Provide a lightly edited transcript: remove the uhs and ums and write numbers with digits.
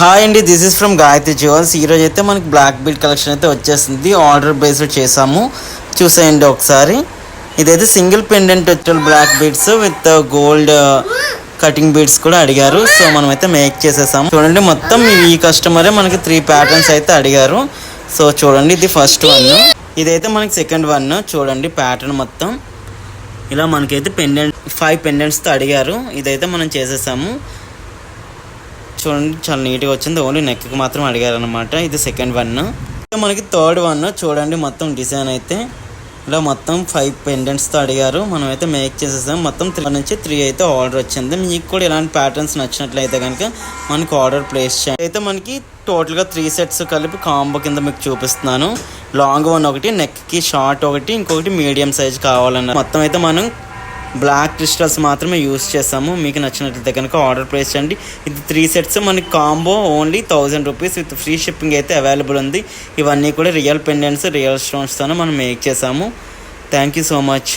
Hi అండి, this is from Gayatri jewels. ఈరోజు అయితే మనకి బ్లాక్ బీడ్ కలెక్షన్ అయితే వచ్చేసింది. ఆర్డర్ బేస్డ్ చేసాము, చూసేయండి ఒకసారి. ఇదైతే సింగిల్ పెండెంట్ వచ్చే black beads with gold cutting beads కూడా అడిగారు. సో మనమైతే మేక్ చేసేసాము. చూడండి, మొత్తం ఈ కస్టమరే మనకి 3 ప్యాటర్న్స్ అయితే అడిగారు. సో చూడండి, ఇది ఫస్ట్ వన్, ఇదైతే మనకి సెకండ్ వన్. చూడండి ప్యాటర్న్ మొత్తం ఇలా మనకైతే పెండెంట్ 5 పెండెంట్స్తో అడిగారు. ఇదైతే మనం చేసేసాము. చూడండి, చాలా నీట్గా వచ్చింది. ఓన్లీ నెక్కి మాత్రం అడిగారు అనమాట. ఇది సెకండ్ వన్. మనకి థర్డ్ వన్ చూడండి, మొత్తం డిజైన్ అయితే ఇలా మొత్తం 5 పెండెంట్స్తో అడిగారు. మనం అయితే మేక్ చేసేసాం. మొత్తం 3 నుంచి 3 అయితే ఆర్డర్ వచ్చింది. మీకు కూడా ఇలాంటి ప్యాటర్న్స్ నచ్చినట్లయితే కనుక మనకి ఆర్డర్ ప్లేస్ చేయాలి. అయితే మనకి టోటల్గా 3 సెట్స్ కలిపి కాంబో కింద మీకు చూపిస్తున్నాను. లాంగ్ వన్ ఒకటి, నెక్కి షార్ట్ ఒకటి, ఇంకొకటి మీడియం సైజ్ కావాలన్నారు. మొత్తం అయితే మనం బ్లాక్ క్రిస్టల్స్ మాత్రమే యూస్ చేసాము. మీకు నచ్చినట్లయితే కనుక ఆర్డర్ ప్లేస్ చేయండి. ఇది 3 సెట్స్ మనకి combo only 1000 rupees with free shipping అయితే అవైలబుల్ ఉంది. ఇవన్నీ కూడా రియల్ పెండెంట్స్, రియల్ స్టోన్స్తోనే మనం మేక్ చేసాము. Thank you so much.